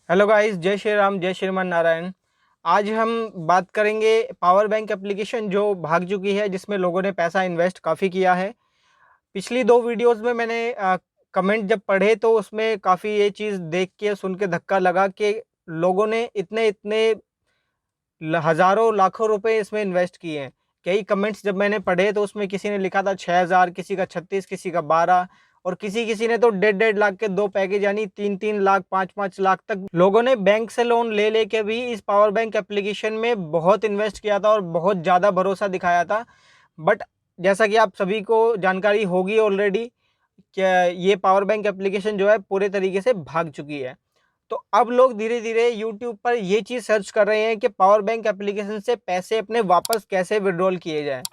Hello guys, जय श्री राम, जय श्रीमान नारायण। आज हम बात करेंगे पावर बैंक एप्लीकेशन जो भाग चुकी है, जिसमें लोगों ने पैसा इन्वेस्ट काफ़ी किया है। पिछली दो वीडियोस में मैंने कमेंट जब पढ़े तो उसमें काफ़ी ये चीज़ देख के सुन के धक्का लगा कि लोगों ने इतने इतने हज़ारों लाखों रुपए इसमें इन्वेस्ट किए हैं। कई कमेंट्स जब मैंने पढ़े तो उसमें किसी ने लिखा था 6,000, किसी का 36, किसी का 12 और किसी ने तो 1.5 लाख के दो पैकेज यानी 3-3 लाख 5-5 लाख तक लोगों ने बैंक से लोन ले लेके भी इस पावर बैंक एप्लीकेशन में बहुत इन्वेस्ट किया था और बहुत ज़्यादा भरोसा दिखाया था। बट जैसा कि आप सभी को जानकारी होगी ऑलरेडी, क्या ये पावर बैंक एप्लीकेशन जो है पूरे तरीके से भाग चुकी है। तो अब लोग धीरे धीरे यूट्यूब पर ये चीज़ सर्च कर रहे हैं कि पावर बैंक एप्लीकेशन से पैसे अपने वापस कैसे विड्रॉल किए जाए।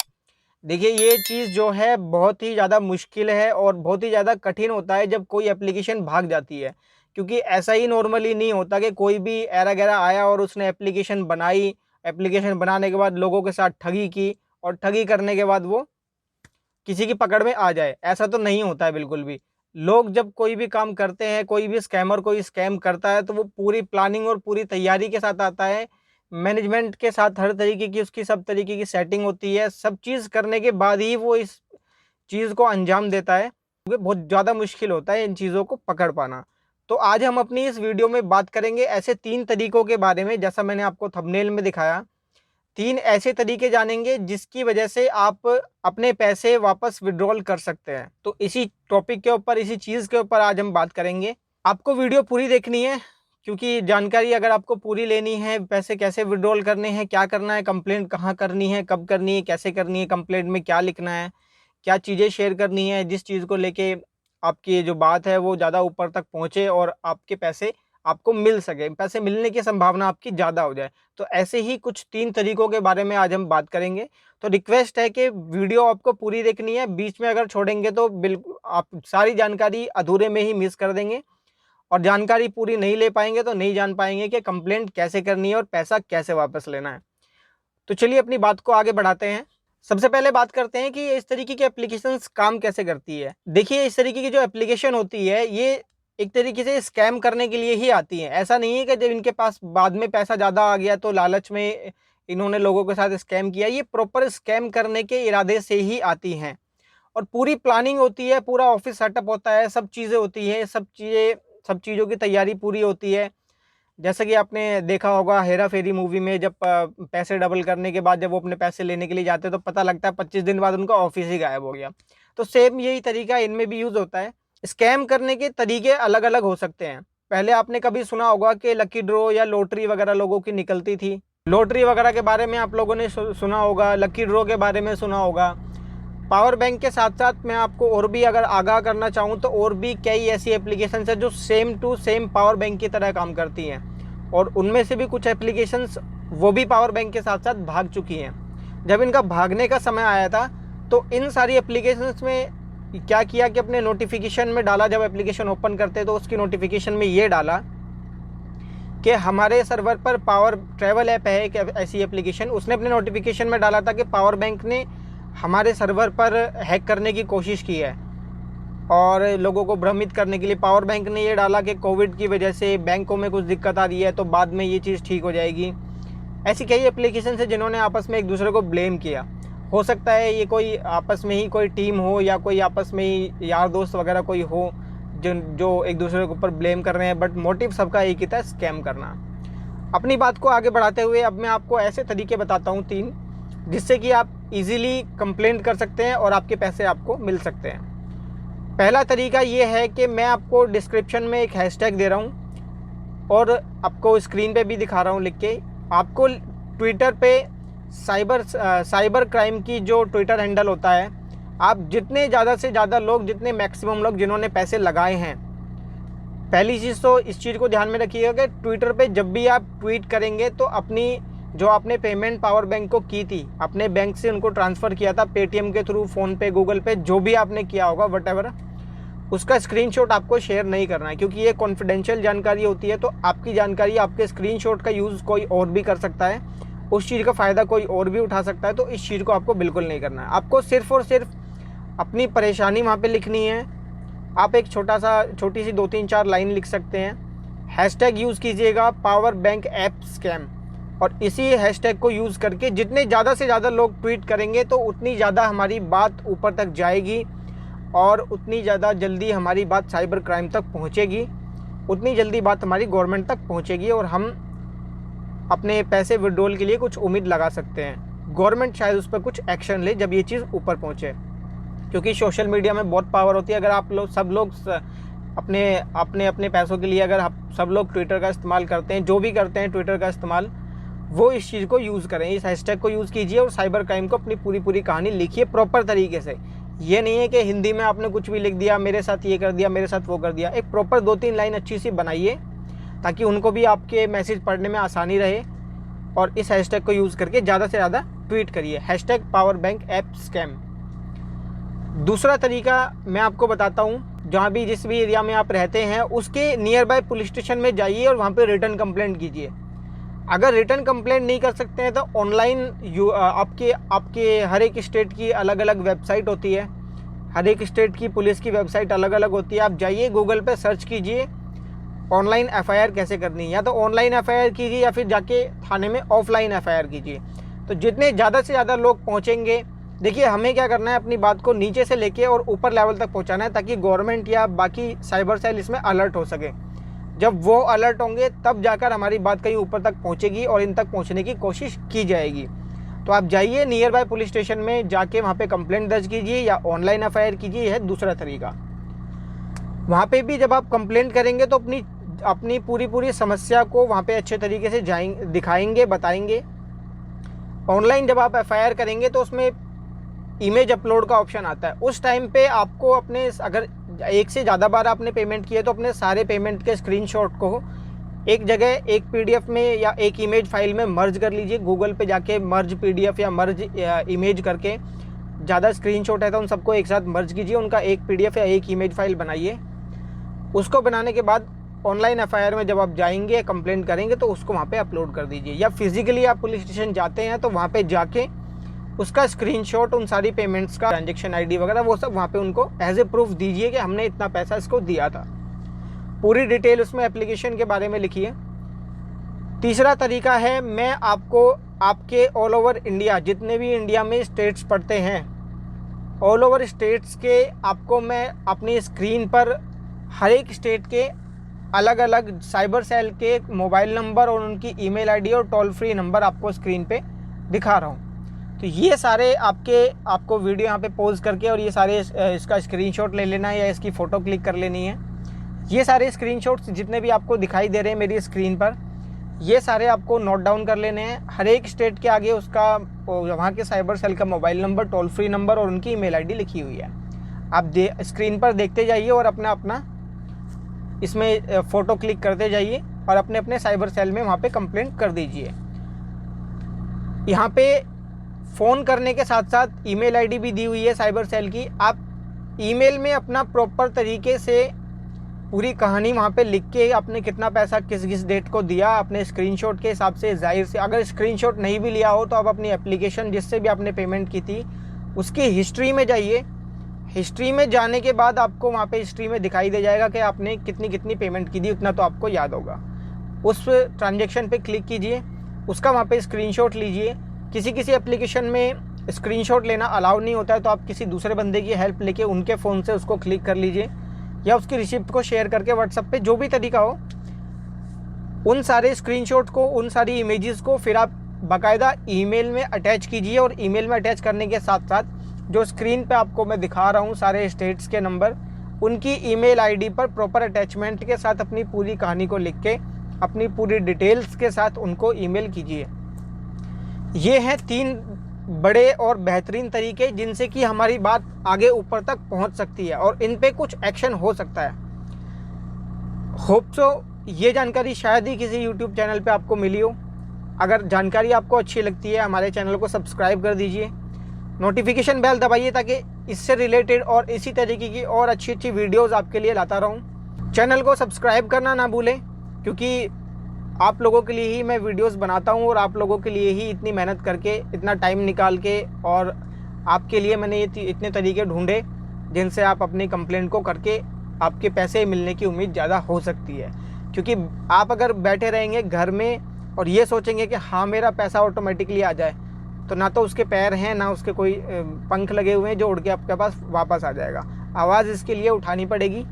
देखिए, ये चीज़ जो है बहुत ही ज़्यादा मुश्किल है और बहुत ही ज़्यादा कठिन होता है जब कोई एप्लीकेशन भाग जाती है, क्योंकि ऐसा ही नॉर्मली नहीं होता कि कोई भी ऐरा गैरा आया और उसने एप्लीकेशन बनाई, एप्लीकेशन बनाने के बाद लोगों के साथ ठगी की और ठगी करने के बाद वो किसी की पकड़ में आ जाए। ऐसा तो नहीं होता है बिल्कुल भी। लोग जब कोई भी काम करते हैं, कोई भी स्कैमर कोई स्कैम करता है तो वो पूरी प्लानिंग और पूरी तैयारी के साथ आता है। मैनेजमेंट के साथ हर तरीके की उसकी सब तरीके की सेटिंग होती है। सब चीज़ करने के बाद ही वो इस चीज़ को अंजाम देता है, क्योंकि बहुत ज़्यादा मुश्किल होता है इन चीज़ों को पकड़ पाना। तो आज हम अपनी इस वीडियो में बात करेंगे ऐसे 3 तरीकों के बारे में, जैसा मैंने आपको थंबनेल में दिखाया। 3 ऐसे तरीके जानेंगे जिसकी वजह से आप अपने पैसे वापस विड्रॉल कर सकते हैं। तो इसी टॉपिक के ऊपर, इसी चीज़ के ऊपर आज हम बात करेंगे। आपको वीडियो पूरी देखनी है, क्योंकि जानकारी अगर आपको पूरी लेनी है, पैसे कैसे विड्रॉल करने हैं, क्या करना है, कंप्लेंट कहाँ करनी है, कब करनी है, कैसे करनी है, कंप्लेंट में क्या लिखना है, क्या चीज़ें शेयर करनी है, जिस चीज़ को लेके आपकी जो बात है वो ज़्यादा ऊपर तक पहुँचे और आपके पैसे आपको मिल सके, पैसे मिलने की संभावना आपकी ज़्यादा हो जाए। तो ऐसे ही कुछ 3 तरीकों के बारे में आज हम बात करेंगे। तो रिक्वेस्ट है कि वीडियो आपको पूरी देखनी है, बीच में अगर छोड़ेंगे तो बिल्कुल आप सारी जानकारी अधूरे में ही मिस कर देंगे और जानकारी पूरी नहीं ले पाएँगे तो नहीं जान पाएँगे कि कंप्लेंट कैसे करनी है और पैसा कैसे वापस लेना है। तो चलिए अपनी बात को आगे बढ़ाते हैं। सबसे पहले बात करते हैं कि इस तरीके की एप्लीकेशंस काम कैसे करती है। देखिए, इस तरीके की जो एप्लीकेशन होती है ये एक तरीके से स्कैम करने के लिए ही आती हैं। ऐसा नहीं है कि जब इनके पास बाद में पैसा ज़्यादा आ गया तो लालच में इन्होंने लोगों के साथ स्कैम किया। ये प्रॉपर स्कैम करने के इरादे से ही आती हैं और पूरी प्लानिंग होती है, पूरा ऑफिस सेटअप होता है, सब चीज़ें होती हैं, सब चीज़ों की तैयारी पूरी होती है। जैसे कि आपने देखा होगा हेरा फेरी मूवी में, जब पैसे डबल करने के बाद जब वो अपने पैसे लेने के लिए जाते हैं तो पता लगता है 25 दिन बाद उनका ऑफिस ही गायब हो गया। तो सेम यही तरीका इनमें भी यूज़ होता है। स्कैम करने के तरीके अलग अलग हो सकते हैं। पहले आपने कभी सुना होगा कि लकी ड्रॉ या लॉटरी वगैरह लोगों की निकलती थी। लॉटरी वगैरह के बारे में आप लोगों ने सुना होगा, लकी ड्रॉ के बारे में सुना होगा। पावर बैंक के साथ साथ मैं आपको और भी अगर आगाह करना चाहूँ तो और भी कई ऐसी एप्लीकेशंस है जो same to same power bank की तरह काम करती हैं और उनमें से भी कुछ एप्लीकेशंस वो भी पावर बैंक के साथ साथ भाग चुकी हैं। जब इनका भागने का समय आया था तो इन सारी एप्लीकेशंस में क्या किया कि अपने नोटिफिकेशन में डाला, जब एप्लीकेशन ओपन करते तो उसकी नोटिफिकेशन में ये डाला कि हमारे सर्वर पर पावर ट्रैवल ऐप है एक ऐसी एप्लीकेशन, उसने अपने नोटिफिकेशन में डाला था कि पावर बैंक ने हमारे सर्वर पर हैक करने की कोशिश की है और लोगों को भ्रमित करने के लिए पावर बैंक ने ये डाला कि कोविड की वजह से बैंकों में कुछ दिक्कत आ रही है तो बाद में ये चीज़ ठीक हो जाएगी। ऐसी कई एप्लीकेशन है जिन्होंने आपस में एक दूसरे को ब्लेम किया। हो सकता है ये कोई आपस में ही कोई टीम हो या कोई आपस में ही यार दोस्त वगैरह कोई हो जो एक दूसरे के ऊपर ब्लेम कर रहे हैं, बट मोटिव सबका एक ही था, स्कैम करना। अपनी बात को आगे बढ़ाते हुए अब मैं आपको ऐसे तरीके बताता हूँ 3, जिससे कि आप इजीली कंप्लेंट कर सकते हैं और आपके पैसे आपको मिल सकते हैं। पहला तरीका ये है कि मैं आपको डिस्क्रिप्शन में एक हैशटैग दे रहा हूँ और आपको स्क्रीन पे भी दिखा रहा हूँ लिख के। आपको ट्विटर पे साइबर क्राइम की जो ट्विटर हैंडल होता है, आप जितने ज़्यादा से ज़्यादा लोग, जितने मैक्सिमम लोग जिन्होंने पैसे लगाए हैं, पहली चीज़ तो इस चीज़ को ध्यान में रखिएगा कि ट्विटर पे जब भी आप ट्वीट करेंगे तो अपनी जो आपने पेमेंट पावर बैंक को की थी, अपने बैंक से उनको ट्रांसफ़र किया था पेटीएम के थ्रू, फ़ोनपे, गूगल पे, जो भी आपने किया होगा वटेवर, उसका स्क्रीनशॉट आपको शेयर नहीं करना है, क्योंकि ये कॉन्फिडेंशियल जानकारी होती है। तो आपकी जानकारी, आपके स्क्रीनशॉट का यूज़ कोई और भी कर सकता है, उस चीज़ का फ़ायदा कोई और भी उठा सकता है। तो इस चीज़ को आपको बिल्कुल नहीं करना है। आपको सिर्फ़ और सिर्फ अपनी परेशानी वहाँ पे लिखनी है। आप एक छोटी सी 2-3-4 लाइन लिख सकते हैं। हैशटैग यूज़ कीजिएगा पावर बैंक ऐप स्कैम, और इसी हैशटैग को यूज़ करके जितने ज़्यादा से ज़्यादा लोग ट्वीट करेंगे तो उतनी ज़्यादा हमारी बात ऊपर तक जाएगी और उतनी ज़्यादा जल्दी हमारी बात साइबर क्राइम तक पहुंचेगी, उतनी जल्दी बात हमारी गवर्नमेंट तक पहुंचेगी और हम अपने पैसे विड्रॉल के लिए कुछ उम्मीद लगा सकते हैं। गवर्नमेंट शायद उस पर कुछ एक्शन ले जब ये चीज़ ऊपर पहुंचे, क्योंकि सोशल मीडिया में बहुत पावर होती है। अगर आप लोग सब लोग अपने पैसों के लिए अगर सब लोग ट्विटर का इस्तेमाल करते हैं, जो भी करते हैं ट्विटर का इस्तेमाल, वो इस चीज़ को यूज़ करें, इस हैशटैग को यूज़ कीजिए और साइबर क्राइम को अपनी पूरी कहानी लिखिए प्रॉपर तरीके से। ये नहीं है कि हिंदी में आपने कुछ भी लिख दिया, मेरे साथ ये कर दिया, मेरे साथ वो कर दिया। एक प्रॉपर 2-3 लाइन अच्छी सी बनाइए ताकि उनको भी आपके मैसेज पढ़ने में आसानी रहे, और इस हैशटैग को यूज़ करके ज़्यादा से ज़्यादा ट्वीट करिए, hashtag power bank app scam. दूसरा तरीका मैं आपको बताता हूँ, जहाँ भी जिस भी एरिया में आप रहते हैं उसके नियर बाय पुलिस स्टेशन में जाइए और वहाँ पे रिटर्न कंप्लेंट कीजिए। अगर रिटर्न कंप्लेंट नहीं कर सकते हैं तो ऑनलाइन आपके हर एक स्टेट की अलग अलग वेबसाइट होती है, हर एक स्टेट की पुलिस की वेबसाइट अलग अलग होती है। आप जाइए गूगल पे सर्च कीजिए ऑनलाइन एफआईआर कैसे करनी है, या तो ऑनलाइन एफआईआर कीजिए या फिर जाके थाने में ऑफलाइन एफआईआर कीजिए। तो जितने ज़्यादा से ज़्यादा लोग पहुँचेंगे, देखिए हमें क्या करना है, अपनी बात को नीचे से लेके और ऊपर लेवल तक पहुँचाना है ताकि गवर्नमेंट या बाकी साइबर सेल इसमें अलर्ट हो सके। जब वो अलर्ट होंगे तब जाकर हमारी बात कहीं ऊपर तक पहुंचेगी और इन तक पहुंचने की कोशिश की जाएगी। तो आप जाइए नियर बाय पुलिस स्टेशन में, जाके वहां पे कंप्लेंट दर्ज कीजिए या ऑनलाइन एफआईआर कीजिए, यह है दूसरा तरीका। वहां पे भी जब आप कंप्लेंट करेंगे तो अपनी पूरी समस्या को वहां पे अच्छे तरीके से दिखाएंगे, बताएंगे। ऑनलाइन जब आप एफआईआर करेंगे तो उसमें इमेज अपलोड का ऑप्शन आता है। उस टाइम पे आपको अपने, अगर एक से ज़्यादा बार आपने पेमेंट किए तो अपने सारे पेमेंट के स्क्रीनशॉट को एक जगह एक पीडीएफ में या एक इमेज फाइल में मर्ज कर लीजिए। गूगल पे जाके मर्ज पीडीएफ या मर्ज इमेज करके ज़्यादा स्क्रीनशॉट है तो उन सबको एक साथ मर्ज कीजिए, उनका एक पीडीएफ या एक इमेज फाइल बनाइए। उसको बनाने के बाद ऑनलाइन एफआईआर में जब आप जाएंगे कंप्लेंट करेंगे तो उसको वहाँ पे अपलोड कर दीजिए, या फिजिकली आप पुलिस स्टेशन जाते हैं तो वहाँ पे जाके उसका स्क्रीनशॉट, उन सारी पेमेंट्स का ट्रांजैक्शन आईडी वगैरह वो सब वहाँ पे उनको एज ए प्रूफ दीजिए कि हमने इतना पैसा इसको दिया था। पूरी डिटेल उसमें एप्लीकेशन के बारे में लिखिए। तीसरा तरीका है, मैं आपको आपके ऑल ओवर इंडिया, जितने भी इंडिया में स्टेट्स पड़ते हैं, ऑल ओवर स्टेट्स के आपको मैं अपनी स्क्रीन पर हर एक स्टेट के अलग अलग साइबर सेल के मोबाइल नंबर और उनकी ईमेल आईडी और टोल फ्री नंबर आपको स्क्रीन पे दिखा रहा हूँ। तो ये सारे आपको वीडियो यहाँ पे पॉज करके और ये सारे इसका स्क्रीनशॉट ले लेना है या इसकी फ़ोटो क्लिक कर लेनी है। ये सारे स्क्रीनशॉट्स जितने भी आपको दिखाई दे रहे हैं मेरी स्क्रीन पर, ये सारे आपको नोट डाउन कर लेने हैं। हर एक स्टेट के आगे उसका वहाँ के साइबर सेल का mobile number, toll free number और उनकी ईमेल आईडी लिखी हुई है। आप स्क्रीन पर देखते जाइए और अपना इसमें फ़ोटो क्लिक करते जाइए और अपने साइबर सेल में वहाँ पे कंप्लेंट कर दीजिए। यहाँ पे फ़ोन करने के साथ साथ ईमेल आईडी भी दी हुई है साइबर सेल की। आप ईमेल में अपना प्रॉपर तरीके से पूरी कहानी वहाँ पे लिख के आपने कितना पैसा किस डेट को दिया अपने स्क्रीनशॉट के हिसाब से, जाहिर से अगर स्क्रीनशॉट नहीं भी लिया हो तो आप अपनी एप्लीकेशन जिससे भी आपने पेमेंट की थी उसकी हिस्ट्री में जाइए। हिस्ट्री में जाने के बाद आपको वहाँ पे हिस्ट्री में दिखाई दे जाएगा कि आपने कितनी पेमेंट की थी, उतना तो आपको याद होगा। उस ट्रांजेक्शन पे क्लिक कीजिए, उसका वहाँ पे स्क्रीनशॉट लीजिए। किसी एप्लीकेशन में स्क्रीनशॉट लेना अलाउ नहीं होता है तो आप किसी दूसरे बंदे की हेल्प लेके उनके फ़ोन से उसको क्लिक कर लीजिए, या उसकी रिसिप्ट को शेयर करके व्हाट्सएप पे, जो भी तरीका हो, उन सारे स्क्रीनशॉट को, उन सारी इमेजेस को फिर आप बाकायदा ईमेल में अटैच कीजिए। और ईमेल में अटैच करने के साथ साथ जो स्क्रीन पे आपको मैं दिखा रहा हूँ सारे स्टेट्स के नंबर, उनकी ईमेल आईडी पर प्रॉपर अटैचमेंट के साथ अपनी पूरी कहानी को लिख के अपनी पूरी डिटेल्स के साथ उनको ईमेल कीजिए। ये हैं 3 बड़े और बेहतरीन तरीके जिनसे कि हमारी बात आगे ऊपर तक पहुंच सकती है और इन पे कुछ एक्शन हो सकता है। होप सो ये जानकारी शायद ही किसी यूट्यूब चैनल पे आपको मिली हो। अगर जानकारी आपको अच्छी लगती है हमारे चैनल को सब्सक्राइब कर दीजिए, नोटिफिकेशन बेल दबाइए ताकि इससे रिलेटेड और इसी तरीके की और अच्छी वीडियोज़ आपके लिए लाता रहूँ। चैनल को सब्सक्राइब करना ना भूलें, क्योंकि आप लोगों के लिए ही मैं वीडियोस बनाता हूं और आप लोगों के लिए ही इतनी मेहनत करके, इतना टाइम निकाल के, और आपके लिए मैंने ये इतने तरीके ढूंढे जिनसे आप अपनी कंप्लेंट को करके आपके पैसे मिलने की उम्मीद ज़्यादा हो सकती है। क्योंकि आप अगर बैठे रहेंगे घर में और ये सोचेंगे कि हाँ मेरा पैसा ऑटोमेटिकली आ जाए, तो ना तो उसके पैर हैं ना उसके कोई पंख लगे हुए हैं जो उड़ के आपके पास वापस आ जाएगा। आवाज़ इसके लिए उठानी पड़ेगी,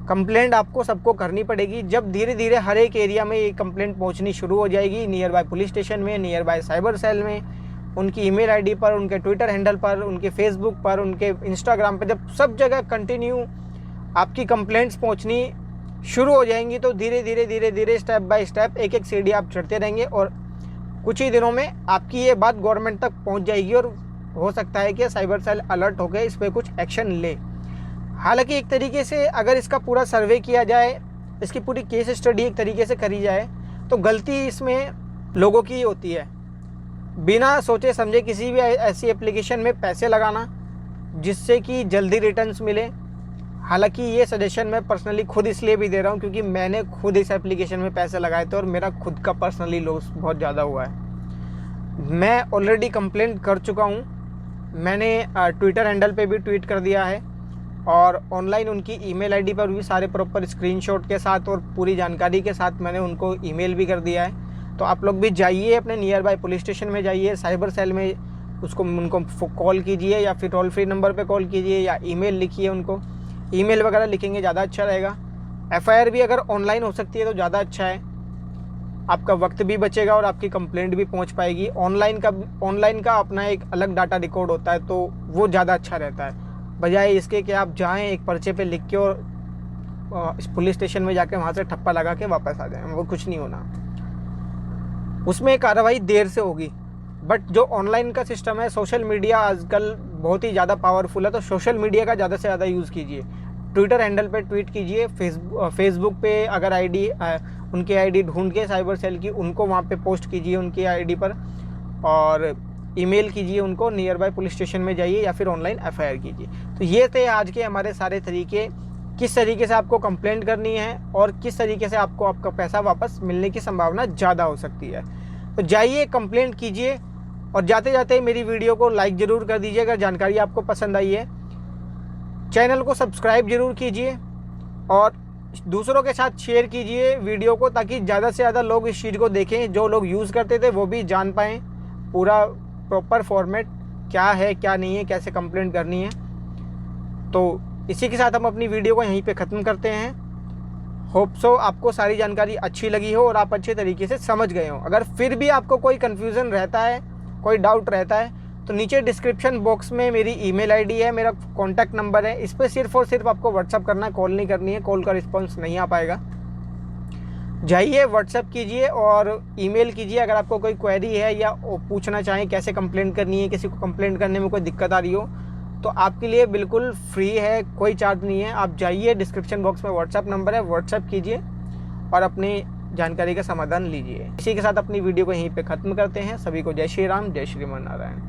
कंप्लेंट आपको सबको करनी पड़ेगी। जब धीरे धीरे हर एक एरिया में ये कंप्लेंट पहुंचनी शुरू हो जाएगी, नियर बाय पुलिस स्टेशन में, नियर बाय साइबर सेल में, उनकी ईमेल आईडी पर, उनके ट्विटर हैंडल पर, उनके फेसबुक पर, उनके इंस्टाग्राम पर, जब सब जगह कंटिन्यू आपकी कंप्लेंट्स पहुंचनी शुरू हो जाएंगी, तो धीरे धीरे स्टेप बाय स्टेप एक एक सीढ़ी आप चढ़ते रहेंगे और कुछ ही दिनों में आपकी ये बात गवर्नमेंट तक पहुंच जाएगी और हो सकता है कि साइबर सेल अलर्ट होकर इस पर कुछ एक्शन ले। हालांकि एक तरीके से अगर इसका पूरा सर्वे किया जाए, इसकी पूरी केस स्टडी एक तरीके से करी जाए, तो गलती इसमें लोगों की होती है। बिना सोचे समझे किसी भी ऐसी एप्लीकेशन में पैसे लगाना जिससे कि जल्दी रिटर्न्स मिले। हालांकि ये सजेशन मैं पर्सनली खुद इसलिए भी दे रहा हूँ क्योंकि मैंने खुद इस एप्लीकेशन में पैसे लगाए थे और मेरा खुद का पर्सनली लॉस बहुत ज़्यादा हुआ है। मैं ऑलरेडी कंप्लेंट कर चुका हूँ, मैंने ट्विटर हैंडल पे भी ट्वीट कर दिया है और ऑनलाइन उनकी ईमेल आईडी पर भी सारे प्रॉपर स्क्रीनशॉट के साथ और पूरी जानकारी के साथ मैंने उनको ईमेल भी कर दिया है। तो आप लोग भी जाइए, अपने नियर बाय पुलिस स्टेशन में जाइए, साइबर सेल में उनको कॉल कीजिए या फिर टोल फ्री नंबर पे कॉल कीजिए या ईमेल लिखिए उनको। ईमेल वगैरह लिखेंगे ज़्यादा अच्छा रहेगा। एफआईआर भी अगर ऑनलाइन हो सकती है तो ज़्यादा अच्छा है, आपका वक्त भी बचेगा और आपकी कंप्लेंट भी पहुंच पाएगी। ऑनलाइन का अपना एक अलग डाटा रिकॉर्ड होता है, तो वो ज़्यादा अच्छा रहता है, बजाय इसके कि आप जाएं एक पर्चे पे लिख के और इस पुलिस स्टेशन में जाके वहाँ से ठप्पा लगा के वापस आ जाएं। वो कुछ नहीं होना, उसमें कार्रवाई देर से होगी। बट जो ऑनलाइन का सिस्टम है, सोशल मीडिया आजकल बहुत ही ज़्यादा पावरफुल है, तो सोशल मीडिया का ज़्यादा से ज़्यादा यूज़ कीजिए। ट्विटर हैंडल पे ट्वीट कीजिए, फेसबुक पे अगर उनकी आईडी ढूंढ के साइबर सेल की, उनको वहाँ पे पोस्ट कीजिए उनकी आईडी पर, और ईमेल कीजिए उनको, नियर बाय पुलिस स्टेशन में जाइए या फिर ऑनलाइन एफआईआर कीजिए। तो ये थे आज के हमारे सारे तरीके, किस तरीके से आपको कंप्लेंट करनी है और किस तरीके से आपको आपका पैसा वापस मिलने की संभावना ज़्यादा हो सकती है। तो जाइए, कंप्लेंट कीजिए और जाते जाते मेरी वीडियो को लाइक ज़रूर कर दीजिए अगर जानकारी आपको पसंद आई है। चैनल को सब्सक्राइब जरूर कीजिए और दूसरों के साथ शेयर कीजिए वीडियो को, ताकि ज़्यादा से ज़्यादा लोग इस चीज़ को देखें। जो लोग यूज़ करते थे वो भी जान पाएँ पूरा प्रॉपर फॉर्मेट क्या है, क्या नहीं है, कैसे कंप्लेंट करनी है। तो इसी के साथ हम अपनी वीडियो को यहीं पे ख़त्म करते हैं। होप सो आपको सारी जानकारी अच्छी लगी हो और आप अच्छे तरीके से समझ गए हो। अगर फिर भी आपको कोई कन्फ्यूज़न रहता है, कोई डाउट रहता है, तो नीचे डिस्क्रिप्शन बॉक्स में मेरी ईमेल आईडी है, मेरा कॉन्टैक्ट नंबर है, इस पर सिर्फ और सिर्फ आपको व्हाट्सअप करना है, कॉल नहीं करनी है। कॉल का रिस्पॉन्स नहीं आ पाएगा। जाइए, व्हाट्सअप कीजिए और ईमेल कीजिए अगर आपको कोई क्वेरी है या पूछना चाहें कैसे कंप्लेंट करनी है, किसी को कंप्लेंट करने में कोई दिक्कत आ रही हो, तो आपके लिए बिल्कुल फ्री है, कोई चार्ज नहीं है। आप जाइए, डिस्क्रिप्शन बॉक्स में व्हाट्सअप नंबर है, व्हाट्सअप कीजिए और अपनी जानकारी का समाधान लीजिए। इसी के साथ अपनी वीडियो को यहीं पे ख़त्म करते हैं। सभी को जय श्री राम, जय श्रीमन नारायण।